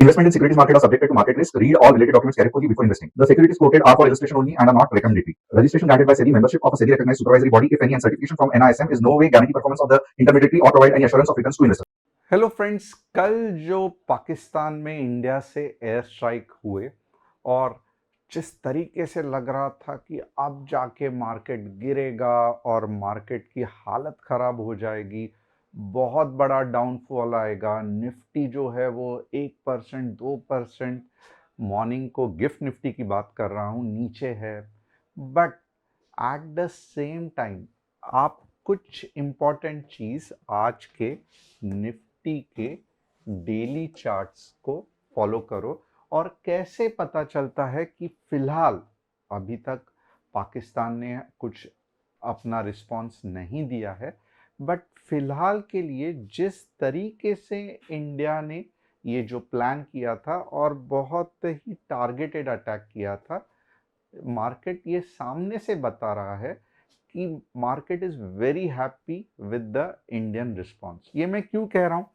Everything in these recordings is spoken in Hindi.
Investment in securities market are subjected to market risk. Read all related documents carefully before investing. The securities quoted are for illustration only and are not recommendatory. Registration granted by SEBI. Membership of a SEBI recognized supervisory body, if any, and certification from NISM is no way guarantee performance of the intermediary or provide any assurance of returns to investors. Hello friends, कल जो पाकिस्तान में इंडिया से एयर स्ट्राइक हुए और जिस तरीके से लग रहा था कि अब जाके मार्केट गिरेगा और मार्केट की हालत ख़राब हो जाएगी, बहुत बड़ा डाउनफॉल आएगा, निफ्टी जो है वो 1% 2% मॉर्निंग को गिफ्ट निफ्टी की बात कर रहा हूँ नीचे है। But at the same time आप कुछ इम्पॉर्टेंट चीज़ आज के निफ्टी के डेली चार्ट्स को फॉलो करो और कैसे पता चलता है कि फिलहाल अभी तक पाकिस्तान ने कुछ अपना रिस्पांस नहीं दिया है, बट फिलहाल के लिए जिस तरीके से इंडिया ने ये जो प्लान किया था और बहुत ही टारगेटेड अटैक किया था, मार्केट ये सामने से बता रहा है कि market is very happy with the Indian response. ये मैं क्यों कह रहा हूँ?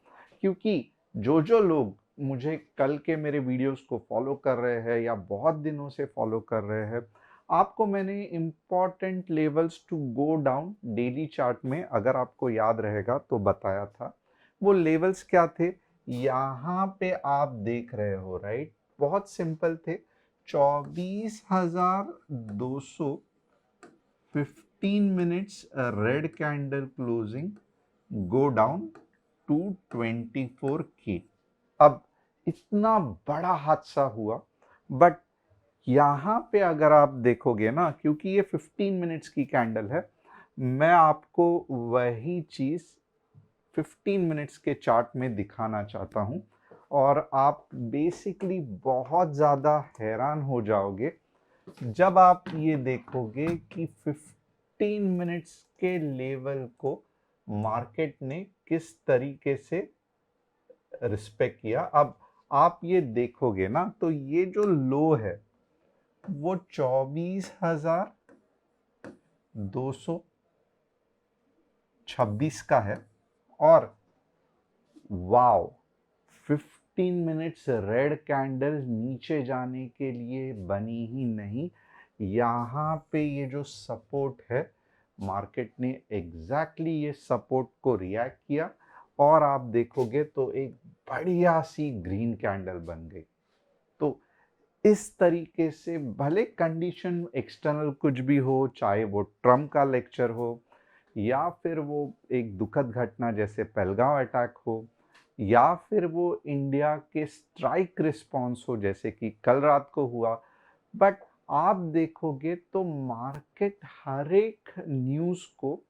क्योंकि जो लोग मुझे कल के मेरे वीडियोस को फॉलो कर रहे हैं या बहुत दिनों से फॉलो कर रहे हैं, आपको मैंने important levels to go down daily chart में, अगर आपको याद रहेगा तो बताया था। वो लेवल्स क्या थे? यहाँ पे आप देख रहे हो, राइट? बहुत सिंपल थे। 24,200 15 minutes red candle closing go down to 24K। अब इतना बड़ा हादसा हुआ, बट यहाँ पे अगर आप देखोगे ना, क्योंकि ये 15 मिनट्स की कैंडल है, मैं आपको वही चीज़ 15 मिनट्स के चार्ट में दिखाना चाहता हूँ और आप बेसिकली बहुत ज़्यादा हैरान हो जाओगे जब आप ये देखोगे कि 15 मिनट्स के लेवल को मार्केट ने किस तरीके से रिस्पेक्ट किया। अब आप ये देखोगे ना, तो ये जो लो है वो 24,226 का है और वाओ, 15 मिनट्स रेड कैंडल नीचे जाने के लिए बनी ही नहीं। यहाँ पे ये जो सपोर्ट है, मार्केट ने एग्जैक्टली ये सपोर्ट को रिएक्ट किया और आप देखोगे तो एक बढ़िया सी ग्रीन कैंडल बन गई। तो इस तरीके से भले कंडीशन एक्सटर्नल कुछ भी हो, चाहे वो ट्रम्प का लेक्चर हो या फिर वो एक दुखद घटना जैसे पहलगांव अटैक हो या फिर वो इंडिया के स्ट्राइक रिस्पॉन्स हो जैसे कि कल रात को हुआ, बट आप देखोगे तो मार्केट हर एक न्यूज़ को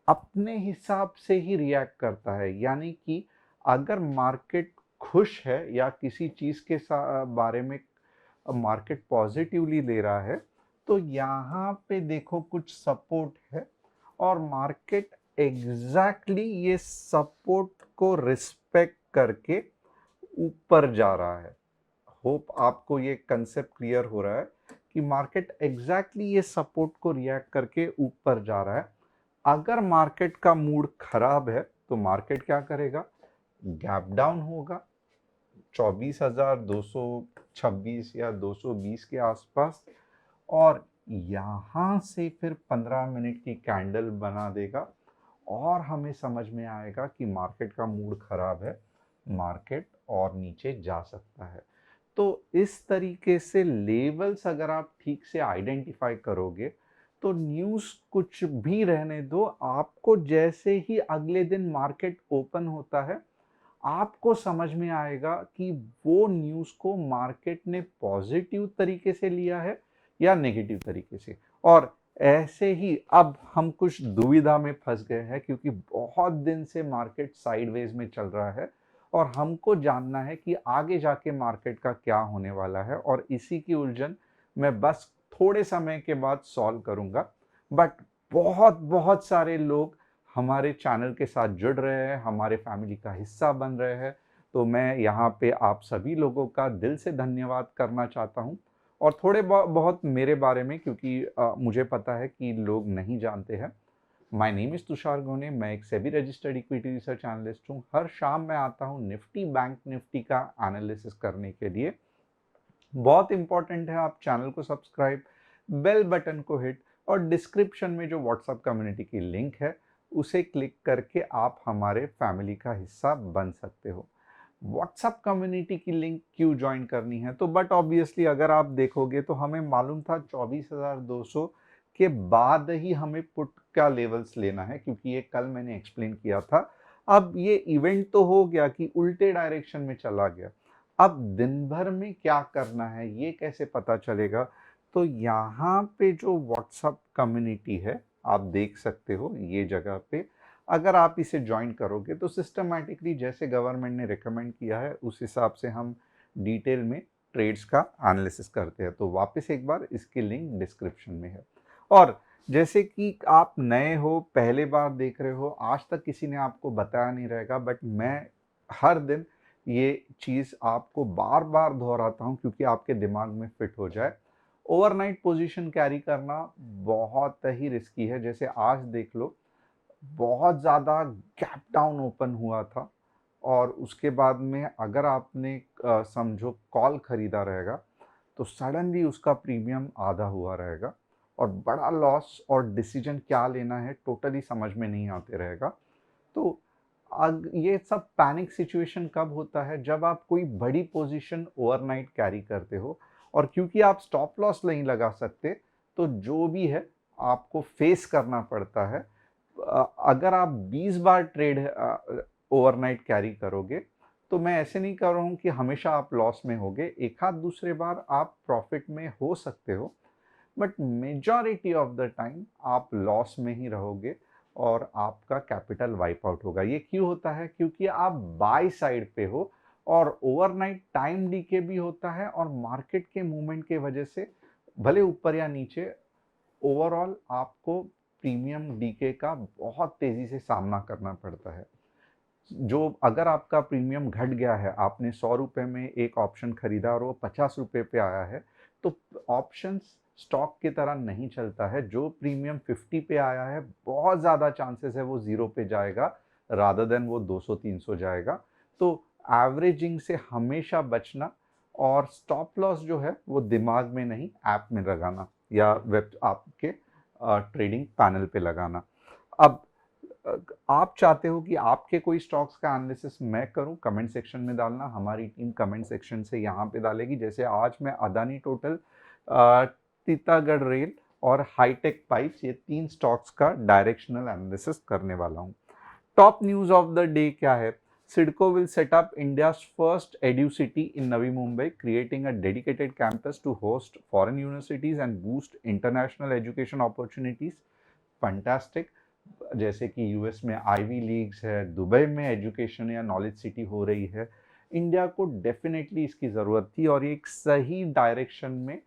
अपने हिसाब से ही रिएक्ट करता है। यानी कि अगर मार्केट खुश है या किसी चीज़ के बारे में मार्केट पॉजिटिवली ले रहा है, तो यहाँ पे देखो कुछ सपोर्ट है और मार्केट एग्जैक्टली ये सपोर्ट को रिस्पेक्ट करके ऊपर जा रहा है। होप आपको ये कंसेप्ट क्लियर हो रहा है कि मार्केट एग्जैक्टली ये सपोर्ट को रिएक्ट करके ऊपर जा रहा है। अगर मार्केट का मूड खराब है तो मार्केट क्या करेगा? गैप डाउन होगा 24,226 या 220 के आसपास और यहाँ से फिर 15 मिनट की कैंडल बना देगा और हमें समझ में आएगा कि मार्केट का मूड खराब है, मार्केट और नीचे जा सकता है। तो इस तरीके से लेवल्स अगर आप ठीक से आइडेंटिफाई करोगे तो न्यूज़ कुछ भी रहने दो, आपको जैसे ही अगले दिन मार्केट ओपन होता है आपको समझ में आएगा कि वो न्यूज़ को मार्केट ने पॉजिटिव तरीके से लिया है या नेगेटिव तरीके से। और ऐसे ही अब हम कुछ दुविधा में फंस गए हैं क्योंकि बहुत दिन से मार्केट साइडवेज में चल रहा है और हमको जानना है कि आगे जाके मार्केट का क्या होने वाला है और इसी की उलझन मैं बस थोड़े समय के बाद सॉल्व करूंगा। बट बहुत बहुत सारे लोग हमारे चैनल के साथ जुड़ रहे हैं, हमारे फैमिली का हिस्सा बन रहे हैं, तो मैं यहाँ पे आप सभी लोगों का दिल से धन्यवाद करना चाहता हूँ। और थोड़े बहुत मेरे बारे में, क्योंकि मुझे पता है कि लोग नहीं जानते हैं, माय नेम इज़ तुषार गोने, मैं एक SEBI registered equity research analyst हूँ। हर शाम मैं आता हूँ निफ्टी बैंक निफ्टी का एनालिसिस करने के लिए। बहुत इंपॉर्टेंट है आप चैनल को सब्सक्राइब, बेल बटन को हिट और डिस्क्रिप्शन में जो व्हाट्सएप कम्युनिटी की लिंक है उसे क्लिक करके आप हमारे फैमिली का हिस्सा बन सकते हो। व्हाट्सएप कम्युनिटी की लिंक क्यों ज्वाइन करनी है, तो बट ऑब्वियसली अगर आप देखोगे तो हमें मालूम था 24,200 के बाद ही हमें पुट का लेवल्स लेना है, क्योंकि ये कल मैंने एक्सप्लेन किया था। अब ये इवेंट तो हो गया कि उल्टे डायरेक्शन में चला गया, अब दिन भर में क्या करना है ये कैसे पता चलेगा। तो यहाँ पे जो व्हाट्सएप कम्युनिटी है आप देख सकते हो ये जगह पे, अगर आप इसे ज्वाइन करोगे तो सिस्टमैटिकली जैसे गवर्नमेंट ने रिकमेंड किया है उस हिसाब से हम डिटेल में ट्रेड्स का एनालिसिस करते हैं। तो वापस एक बार इसकी लिंक डिस्क्रिप्शन में है। और जैसे कि आप नए हो, पहले बार देख रहे हो, आज तक किसी ने आपको बताया नहीं रहेगा, बट मैं हर दिन ये चीज़ आपको बार बार दोहराता हूँ क्योंकि आपके दिमाग में फिट हो जाए। ओवरनाइट पोजीशन कैरी करना बहुत ही रिस्की है। जैसे आज देख लो, बहुत ज़्यादा गैप डाउन ओपन हुआ था और उसके बाद में अगर आपने समझो कॉल खरीदा रहेगा तो सडनली उसका प्रीमियम आधा हुआ रहेगा और बड़ा लॉस, और डिसीजन क्या लेना है टोटली समझ में नहीं आते रहेगा। तो ये सब पैनिक सिचुएशन कब होता है, जब आप कोई बड़ी पोजीशन ओवरनाइट कैरी करते हो और क्योंकि आप स्टॉप लॉस नहीं लगा सकते तो जो भी है आपको फेस करना पड़ता है। अगर आप 20 बार ट्रेड ओवरनाइट कैरी करोगे तो मैं ऐसे नहीं कर रहा हूँ कि हमेशा आप लॉस में होगे, एक आध दूसरे बार आप प्रॉफिट में हो सकते हो, but majority of the time आप लॉस में ही रहोगे और आपका कैपिटल वाइप आउट होगा। ये क्यों होता है, क्योंकि आप बाय साइड पे हो और ओवरनाइट टाइम डीके भी होता है और मार्केट के मूवमेंट के वजह से भले ऊपर या नीचे ओवरऑल आपको प्रीमियम डीके का बहुत तेजी से सामना करना पड़ता है। जो अगर आपका प्रीमियम घट गया है, आपने 100 रुपए में एक ऑप्शन खरीदा और वो 50 रुपए पे आया है, तो ऑप्शंस स्टॉक की तरह नहीं चलता है। जो प्रीमियम 50 पे आया है बहुत ज़्यादा चांसेस है वो 0 पे जाएगा रादर देन वो 200-300 जाएगा। तो एवरेजिंग से हमेशा बचना और स्टॉप लॉस जो है वो दिमाग में नहीं ऐप में लगाना या वेब आपके ट्रेडिंग पैनल पे लगाना। अब आप चाहते हो कि आपके कोई स्टॉक्स का एनालिसिस मैं करूं, कमेंट सेक्शन में डालना, हमारी टीम कमेंट सेक्शन से यहाँ पे डालेगी। जैसे आज मैं अदानी टोटल, तीतागढ़ रेल और हाईटेक पाइप्स, ये 3 स्टॉक्स का डायरेक्शनल एनालिसिस करने वाला हूँ। Top news of the day क्या है? Sidco will set up India's first EduCity in Navi Mumbai, creating a dedicated campus to host foreign universities and boost international education opportunities. Fantastic. जैसे कि यूएस में आईवी लीग्स है, दुबई में एजुकेशन या नॉलेज सिटी हो रही है, इंडिया को डेफिनेटली इसकी ज़रूरत थी और ये एक सही डायरेक्शन में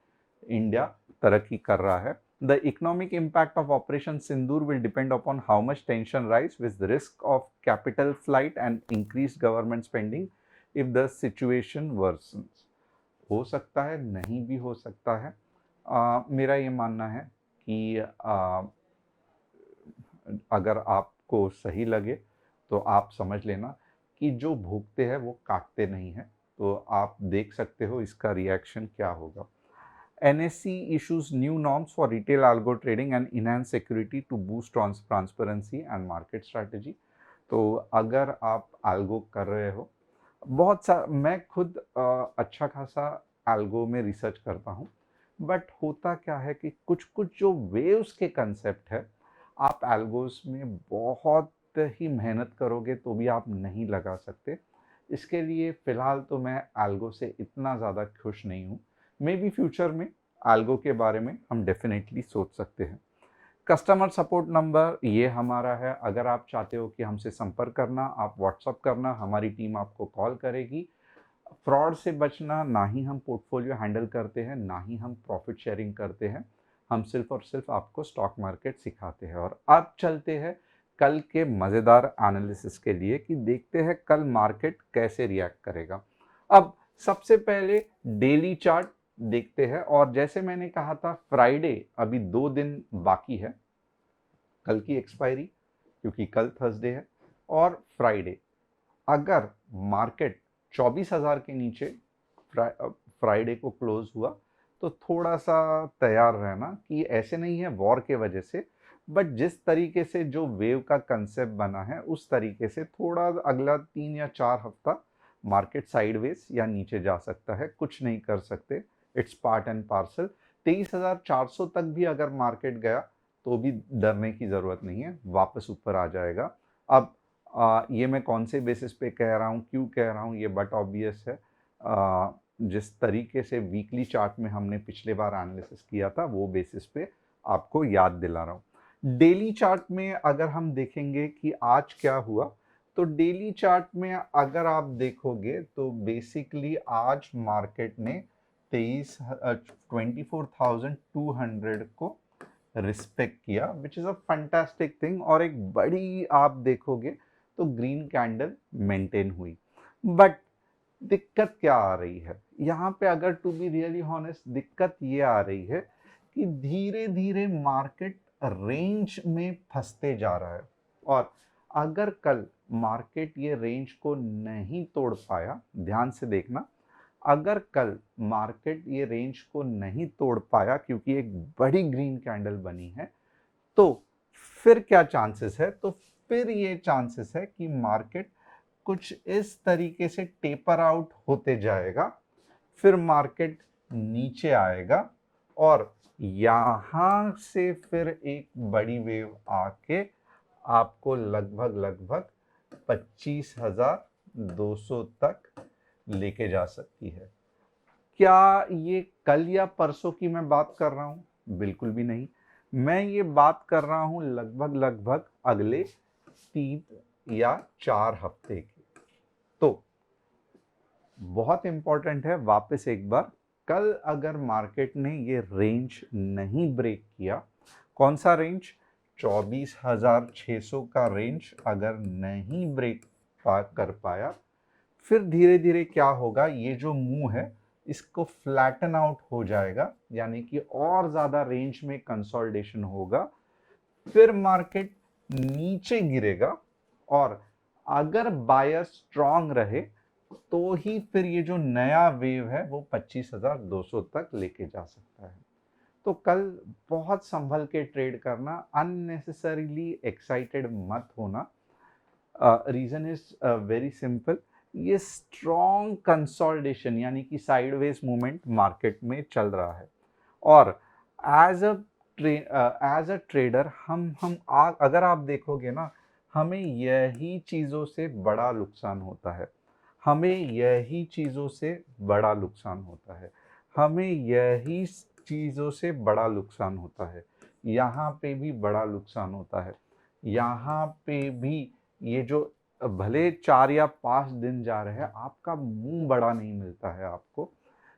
इंडिया तरक्की कर रहा है। The economic impact of Operation Sindoor will depend upon how much tension rise with the risk of capital flight and increased government spending if the situation worsens. हो सकता है, नहीं भी हो सकता है। मेरा ये मानना है कि अगर आपको सही लगे तो आप समझ लेना कि जो भूखते हैं वो काटते नहीं हैं। तो आप देख सकते हो इसका रिएक्शन क्या होगा। NSE issues new norms for retail algo trading and enhance security to boost transparency and market strategy. तो अगर आप algo कर रहे हो, बहुत सा मैं खुद अच्छा खासा algo में रिसर्च करता हूँ, बट होता क्या है कि कुछ कुछ जो वेव्स के कंसेप्ट है, आप algos में बहुत ही मेहनत करोगे तो भी आप नहीं लगा सकते। इसके लिए फ़िलहाल तो मैं algo से इतना ज़्यादा खुश नहीं हूँ। मे बी फ्यूचर में algo के बारे में हम डेफिनेटली सोच सकते हैं। कस्टमर सपोर्ट नंबर ये हमारा है। अगर आप चाहते हो कि हमसे संपर्क करना, आप व्हाट्सअप करना, हमारी टीम आपको कॉल करेगी। फ्रॉड से बचना, ना ही हम पोर्टफोलियो हैंडल करते हैं, ना ही हम प्रॉफिट शेयरिंग करते हैं। हम सिर्फ और सिर्फ आपको स्टॉक मार्केट सिखाते हैं। और अब चलते हैं कल के मज़ेदार एनालिसिस के लिए कि देखते हैं कल मार्केट कैसे रिएक्ट करेगा। अब सबसे पहले डेली चार्ट देखते हैं और जैसे मैंने कहा था फ्राइडे अभी 2 दिन बाकी है, कल की एक्सपायरी, क्योंकि कल थर्सडे है, और फ्राइडे। अगर मार्केट 24,000 के नीचे फ्राइडे को क्लोज हुआ तो थोड़ा सा तैयार रहना कि ऐसे नहीं है वॉर के वजह से, बट जिस तरीके से जो वेव का कंसेप्ट बना है उस तरीके से थोड़ा अगला 3 या 4 हफ्ता मार्केट साइडवेज या नीचे जा सकता है, कुछ नहीं कर सकते, इट्स पार्ट एंड पार्सल। 23,400 तक भी अगर मार्केट गया तो भी डरने की ज़रूरत नहीं है, वापस ऊपर आ जाएगा। अब ये मैं कौन से बेसिस पे कह रहा हूँ, क्यों कह रहा हूँ, ये बट ऑब्वियस है। जिस तरीके से वीकली चार्ट में हमने पिछले बार एनालिसिस किया था वो बेसिस पे आपको याद दिला रहा हूँ। डेली चार्ट में अगर हम देखेंगे कि आज क्या हुआ, तो डेली चार्ट में अगर आप देखोगे तो बेसिकली आज मार्केट ने 24,200 को रिस्पेक्ट किया, which is a fantastic thing, और एक बड़ी आप देखोगे तो ग्रीन कैंडल मेंटेन हुई। बट दिक्कत क्या आ रही है यहाँ पे, अगर टू बी रियली हॉनेस्ट, दिक्कत ये आ रही है कि धीरे धीरे मार्केट रेंज में फंसते जा रहा है। और अगर कल मार्केट ये रेंज को नहीं तोड़ पाया, ध्यान से देखना, अगर कल मार्केट ये रेंज को नहीं तोड़ पाया क्योंकि एक बड़ी ग्रीन कैंडल बनी है, तो फिर क्या चांसेस है, तो फिर ये चांसेस है कि मार्केट कुछ इस तरीके से टेपर आउट होते जाएगा, फिर मार्केट नीचे आएगा और यहां से फिर एक बड़ी वेव आके आपको लगभग 25,200 तक लेके जा सकती है। क्या ये कल या परसों की मैं बात कर रहा हूँ? बिल्कुल भी नहीं। मैं ये बात कर रहा हूँ लगभग अगले 3 या 4 हफ्ते की। तो बहुत इंपॉर्टेंट है, वापस एक बार, कल अगर मार्केट ने ये रेंज नहीं ब्रेक किया, कौन सा रेंज, 24,600 का रेंज अगर नहीं ब्रेक कर पाया, फिर धीरे धीरे क्या होगा, ये जो मूव है इसको फ्लैटन आउट हो जाएगा, यानी कि और ज्यादा रेंज में कंसोलिडेशन होगा, फिर मार्केट नीचे गिरेगा, और अगर बायर स्ट्रांग रहे तो ही फिर ये जो नया वेव है वो 25,200 तक लेके जा सकता है। तो कल बहुत संभल के ट्रेड करना, अननेसेसरीली एक्साइटेड मत होना। रीजन इज वेरी सिंपल, ये स्ट्रॉन्ग कंसोलिडेशन यानी कि साइडवेज मूवमेंट मार्केट में चल रहा है, और एज अ ट्रेडर अगर आप देखोगे ना, हमें यही चीज़ों से बड़ा नुकसान होता है, हमें यही चीज़ों से बड़ा नुकसान होता है, हमें यही चीज़ों से बड़ा नुकसान होता है, यहाँ पे भी बड़ा नुकसान होता है, यहाँ पे भी ये जो भले 4 या 5 दिन जा रहे हैं, आपका मुंह बड़ा नहीं मिलता है आपको,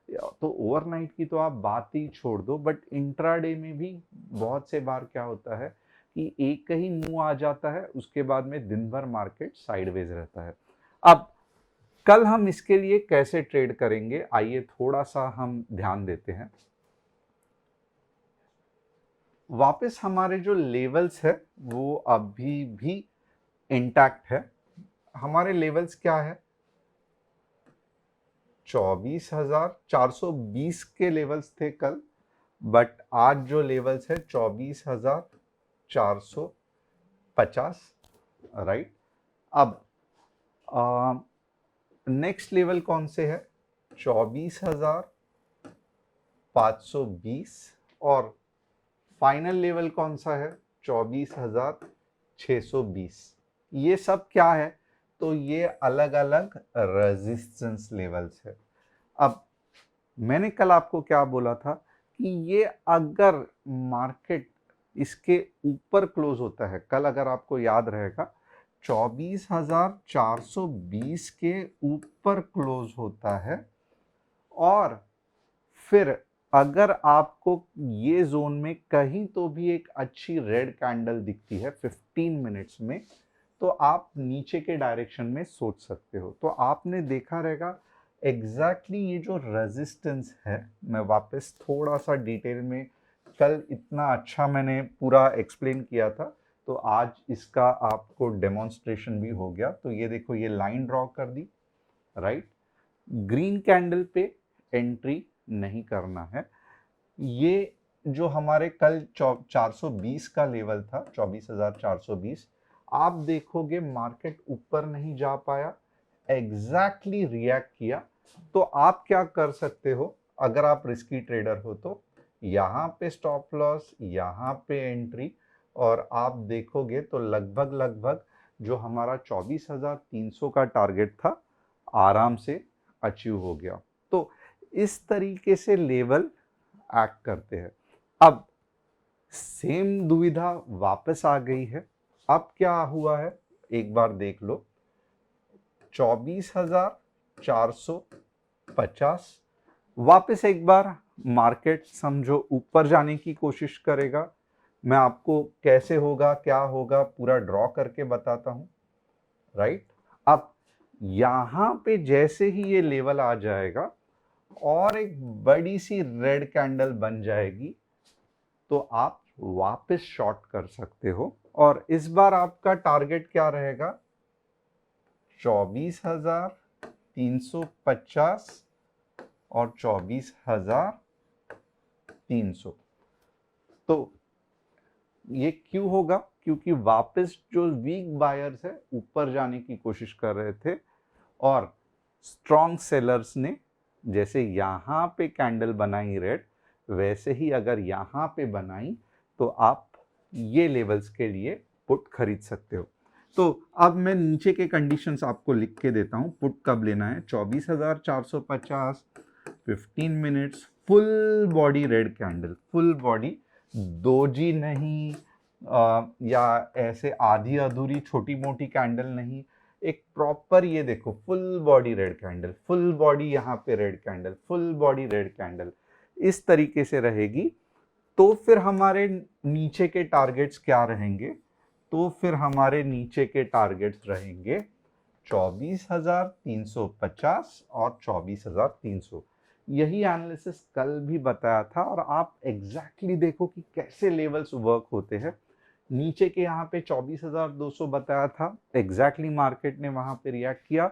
तो ओवरनाइट की तो आप बात ही छोड़ दो, बट इंट्राडे में भी बहुत से बार क्या होता है कि एक ही मुंह आ जाता है, उसके बाद में दिन भर मार्केट साइडवेज रहता है। अब कल हम इसके लिए कैसे ट्रेड करेंगे, आइए थोड़ा सा हम ध्यान देते हैं। वापस हमारे जो लेवल्स है वो अभी भी इंटैक्ट है। हमारे लेवल्स क्या है, 24,420 के लेवल्स थे कल, बट आज जो लेवल्स है 24,450, राइट। अब नेक्स्ट लेवल कौन से है, 24,520, और फाइनल लेवल कौन सा है, 24,620। ये सब क्या है, तो ये अलग अलग रेजिस्टेंस लेवल्स है। अब मैंने कल आपको क्या बोला था कि ये अगर मार्केट इसके ऊपर क्लोज होता है, कल अगर आपको याद रहेगा 24,420 के ऊपर क्लोज होता है, और फिर अगर आपको ये जोन में कहीं तो भी एक अच्छी रेड कैंडल दिखती है 15 मिनट्स में, तो आप नीचे के डायरेक्शन में सोच सकते हो। तो आपने देखा रहेगा एग्जैक्टली ये जो रेजिस्टेंस है, मैं वापस थोड़ा सा डिटेल में, कल इतना अच्छा मैंने पूरा एक्सप्लेन किया था तो आज इसका आपको डेमोन्स्ट्रेशन भी हो गया। तो ये देखो, ये लाइन ड्रॉ कर दी, राइट। ग्रीन कैंडल पे एंट्री नहीं करना है। ये जो हमारे कल 420 का लेवल था, 24,420, आप देखोगे मार्केट ऊपर नहीं जा पाया, एग्जैक्टली रिएक्ट किया। तो आप क्या कर सकते हो, अगर आप रिस्की ट्रेडर हो तो यहाँ पे स्टॉप लॉस, यहाँ पे एंट्री, और आप देखोगे तो लगभग लगभग जो हमारा 24,300 का टारगेट था आराम से अचीव हो गया। तो इस तरीके से लेवल एक्ट करते हैं। अब सेम दुविधा वापस आ गई है। अब क्या हुआ है, एक बार देख लो, 24,450 वापस एक बार मार्केट समझो ऊपर जाने की कोशिश करेगा। मैं आपको कैसे होगा, क्या होगा, पूरा ड्रॉ करके बताता हूं, राइट। अब यहां पे जैसे ही ये लेवल आ जाएगा और एक बड़ी सी रेड कैंडल बन जाएगी, तो आप वापस शॉर्ट कर सकते हो। और इस बार आपका टारगेट क्या रहेगा, 24,350 और 24,300। तो ये क्यों होगा, क्योंकि वापस जो वीक बायर्स है ऊपर जाने की कोशिश कर रहे थे, और स्ट्रॉन्ग सेलर्स ने जैसे यहाँ पे कैंडल बनाई रेड, वैसे ही अगर यहाँ पे बनाई तो आप ये लेवल्स के लिए पुट खरीद सकते हो। तो अब मैं नीचे के कंडीशंस आपको लिख के देता हूँ, पुट कब लेना है। 24,450, 15 minutes, full body red candle, full body, doji नहीं, या ऐसे आधी अधूरी छोटी मोटी कैंडल नहीं, एक प्रॉपर, ये देखो, full body red candle, full body यहाँ पे red candle, full body red candle, इस तरीके से रहेगी। तो फिर हमारे नीचे के टारगेट्स क्या रहेंगे, तो फिर हमारे नीचे के टारगेट्स रहेंगे 24,350 और 24,300। यही एनालिसिस कल भी बताया था, और आप एग्जैक्टली देखो कि कैसे लेवल्स वर्क होते हैं। नीचे के यहाँ पे 24,200 बताया था, एग्जैक्टली मार्केट ने वहां पे रिएक्ट किया।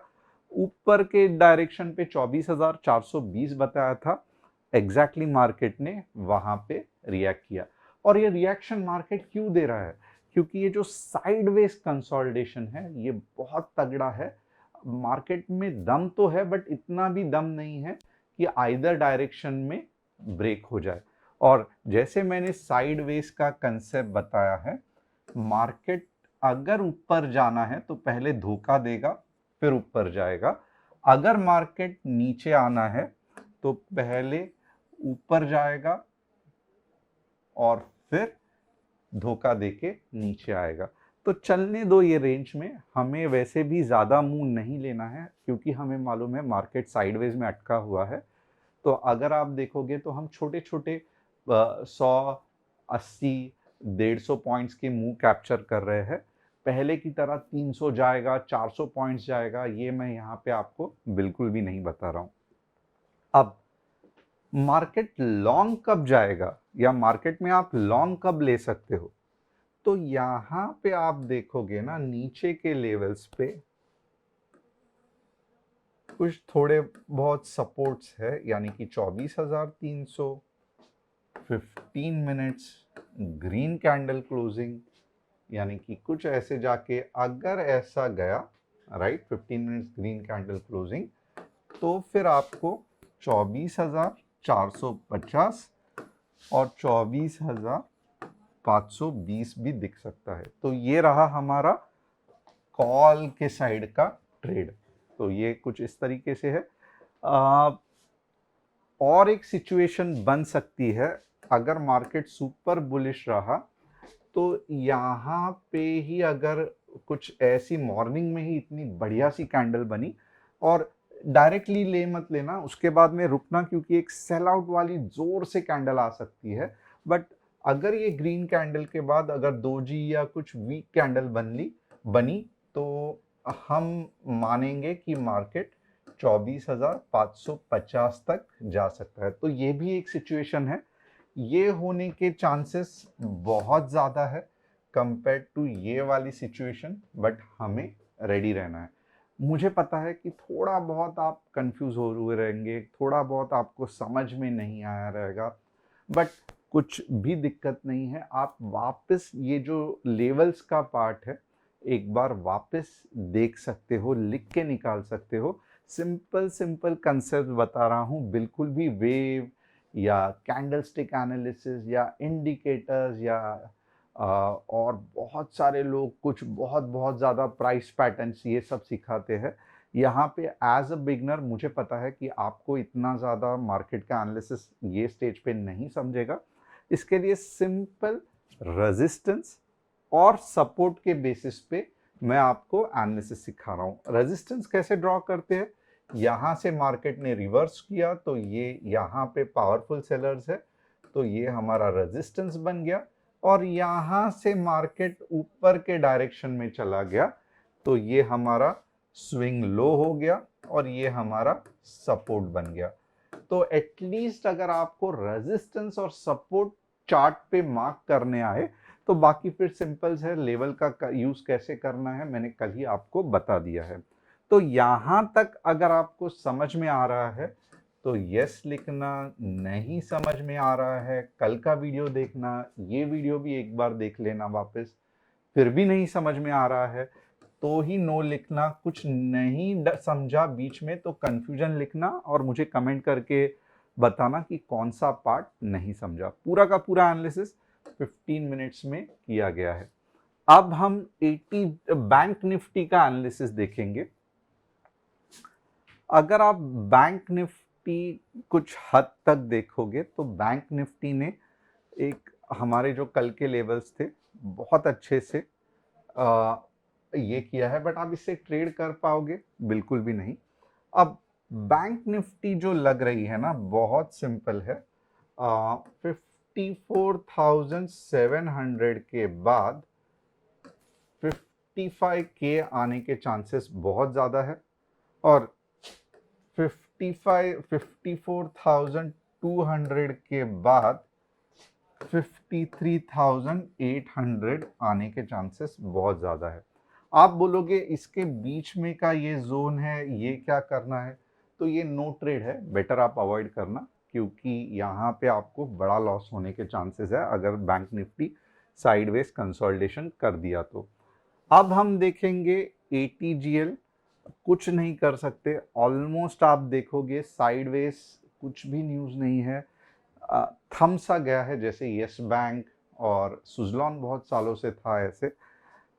ऊपर के डायरेक्शन पे 24,420 बताया था, एग्जैक्टली मार्केट ने वहां पे रिएक्ट किया। और ये रिएक्शन मार्केट क्यों दे रहा है, क्योंकि ये जो साइडवेज कंसोलिडेशन है ये बहुत तगड़ा है। मार्केट में दम तो है, बट इतना भी दम नहीं है कि आइदर डायरेक्शन में ब्रेक हो जाए। और जैसे मैंने साइडवेज का कंसेप्ट बताया है, मार्केट अगर ऊपर जाना है तो पहले धोखा देगा, फिर ऊपर जाएगा। अगर मार्केट नीचे आना है तो पहले ऊपर जाएगा और फिर धोखा देके नीचे आएगा। तो चलने दो ये रेंज में, हमें वैसे भी ज़्यादा मूव नहीं लेना है, क्योंकि हमें मालूम है मार्केट साइडवेज में अटका हुआ है। तो अगर आप देखोगे तो हम छोटे छोटे 100, 80, 150 पॉइंट्स के मूव कैप्चर कर रहे हैं। पहले की तरह 300 जाएगा, 400 पॉइंट्स जाएगा, ये मैं यहाँ पे आपको बिल्कुल भी नहीं बता रहा हूँ। अब मार्केट लॉन्ग कब जाएगा, या मार्केट में आप लॉन्ग कब ले सकते हो, तो यहां पे आप देखोगे ना, नीचे के लेवल्स पे कुछ थोड़े बहुत सपोर्ट्स है, यानी कि 24,300, 15 मिनट्स ग्रीन कैंडल क्लोजिंग, यानी कि कुछ ऐसे जाके अगर ऐसा गया, right, 15 minutes green candle closing, तो फिर आपको 24,450 और 24,520 भी दिख सकता है। तो ये रहा हमारा कॉल के साइड का ट्रेड। तो ये कुछ इस तरीके से है। और एक सिचुएशन बन सकती है, अगर मार्केट सुपर बुलिश रहा तो यहाँ पे ही अगर कुछ ऐसी मॉर्निंग में ही इतनी बढ़िया सी कैंडल बनी, और डायरेक्टली ले मत लेना, उसके बाद में रुकना, क्योंकि एक सेल आउट वाली जोर से कैंडल आ सकती है। बट अगर ये ग्रीन कैंडल के बाद अगर दोजी या कुछ वीक कैंडल बनी तो हम मानेंगे कि मार्केट 24,550 तक जा सकता है। तो ये भी एक सिचुएशन है, ये होने के चांसेस बहुत ज़्यादा है, कंपेयर टू ये वाली सिचुएशन, बट हमें रेडी रहना है। मुझे पता है कि थोड़ा बहुत आप कंफ्यूज हो हुए रहेंगे, थोड़ा बहुत आपको समझ में नहीं आया रहेगा, बट कुछ भी दिक्कत नहीं है। आप वापस ये जो लेवल्स का पार्ट है एक बार वापस देख सकते हो, लिख के निकाल सकते हो। सिंपल सिंपल कंसेप्ट बता रहा हूँ, बिल्कुल भी वेव या कैंडलस्टिक एनालिसिस या इंडिकेटर्स या और बहुत सारे लोग कुछ बहुत बहुत ज़्यादा प्राइस पैटर्न्स ये सब सिखाते हैं। यहाँ पे एज अ बिगनर मुझे पता है कि आपको इतना ज़्यादा मार्केट का एनालिसिस ये स्टेज पे नहीं समझेगा। इसके लिए सिंपल रेजिस्टेंस और सपोर्ट के बेसिस पे मैं आपको एनालिसिस सिखा रहा हूँ। रेजिस्टेंस कैसे ड्रॉ करते हैं, यहाँ से मार्केट ने रिवर्स किया तो ये यहाँ पे पावरफुल सेलर्स है, तो ये हमारा रेजिस्टेंस बन गया। और यहाँ से मार्केट ऊपर के डायरेक्शन में चला गया तो ये हमारा स्विंग लो हो गया और ये हमारा सपोर्ट बन गया। तो एटलीस्ट अगर आपको रेजिस्टेंस और सपोर्ट चार्ट पे मार्क करने आए तो बाकी फिर सिंपल्स है, लेवल का यूज कैसे करना है मैंने कल ही आपको बता दिया है। तो यहां तक अगर आपको समझ में आ रहा है तो यस लिखना, नहीं समझ में आ रहा है कल का वीडियो देखना, ये वीडियो भी एक बार देख लेना वापस। फिर भी नहीं समझ में आ रहा है तो ही नो लिखना, कुछ नहीं समझा बीच में तो कंफ्यूजन लिखना और मुझे कमेंट करके बताना कि कौन सा पार्ट नहीं समझा। पूरा का पूरा एनालिसिस 15 मिनट्स में किया गया है। अब हम 80 बैंक निफ्टी का एनालिसिस देखेंगे। अगर आप बैंक निफ्टी कुछ हद तक देखोगे तो बैंक निफ्टी ने एक हमारे जो कल के लेवल्स थे बहुत अच्छे से ये किया है, बट आप इससे ट्रेड कर पाओगे बिल्कुल भी नहीं। अब बैंक निफ्टी जो लग रही है ना बहुत सिंपल है। 54,700 के बाद 55K आने के चांसेस बहुत ज़्यादा है और 54,200 के बाद 53,800 आने के चांसेस बहुत ज़्यादा है। आप बोलोगे इसके बीच में का ये जोन है, ये क्या करना है, तो ये नो ट्रेड है, बेटर आप अवॉइड करना, क्योंकि यहाँ पे आपको बड़ा लॉस होने के चांसेस है अगर बैंक निफ्टी साइडवेज कंसोलिडेशन कर दिया तो। अब हम देखेंगे ATGL, कुछ नहीं कर सकते, ऑलमोस्ट आप देखोगे साइडवेज, कुछ भी न्यूज़ नहीं है, थम सा गया है जैसे यस बैंक और सुजलॉन बहुत सालों से था ऐसे।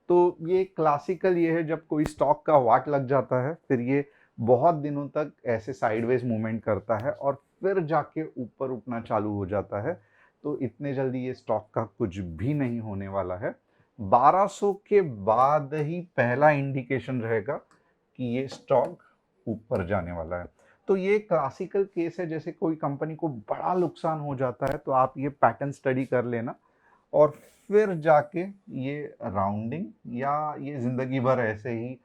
तो ये क्लासिकल ये है जब कोई स्टॉक का वाट लग जाता है फिर ये बहुत दिनों तक ऐसे साइडवेज मूवमेंट करता है और फिर जाके ऊपर उठना चालू हो जाता है। तो इतने जल्दी ये स्टॉक का कुछ भी नहीं होने वाला है। 1200 के बाद ही पहला इंडिकेशन रहेगा कि ये स्टॉक ऊपर जाने वाला है। तो ये क्लासिकल केस है, जैसे कोई कंपनी को बड़ा नुकसान हो जाता है तो आप ये पैटर्न स्टडी कर लेना और फिर जाके ये राउंडिंग या ये जिंदगी भर ऐसे ही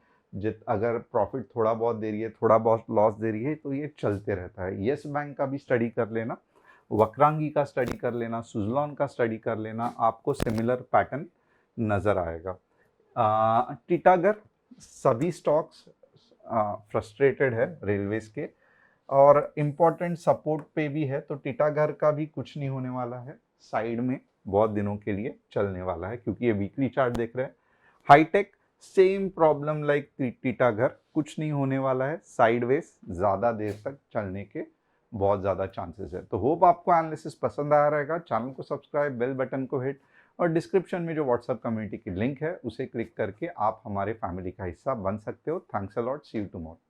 अगर प्रॉफिट थोड़ा बहुत दे रही है, थोड़ा बहुत लॉस दे रही है तो ये चलते रहता है। यस बैंक का भी स्टडी कर लेना, वक्रांगी का स्टडी कर लेना, सुजलॉन का स्टडी कर लेना, आपको सिमिलर पैटर्न नजर आएगा। टीटागर, सभी स्टॉक्स फ्रस्ट्रेटेड है रेलवेज के और इम्पोर्टेंट सपोर्ट पे भी है, तो टीटागर का भी कुछ नहीं होने वाला है, साइड में बहुत दिनों के लिए चलने वाला है क्योंकि ये वीकली चार्ट देख रहे हैं। Hi tech same problem like Titagarh, कुछ नहीं होने वाला है, साइडवेज ज्यादा देर तक चलने के बहुत ज़्यादा चांसेस है। तो होप आपको एनालिसिस पसंद आया रहेगा। चैनल को सब्सक्राइब, बेल बटन को हिट और डिस्क्रिप्शन में जो व्हाट्सएप कम्युनिटी की लिंक है उसे क्लिक करके आप हमारे फैमिली का हिस्सा बन सकते हो। Thanks a lot, see you tomorrow.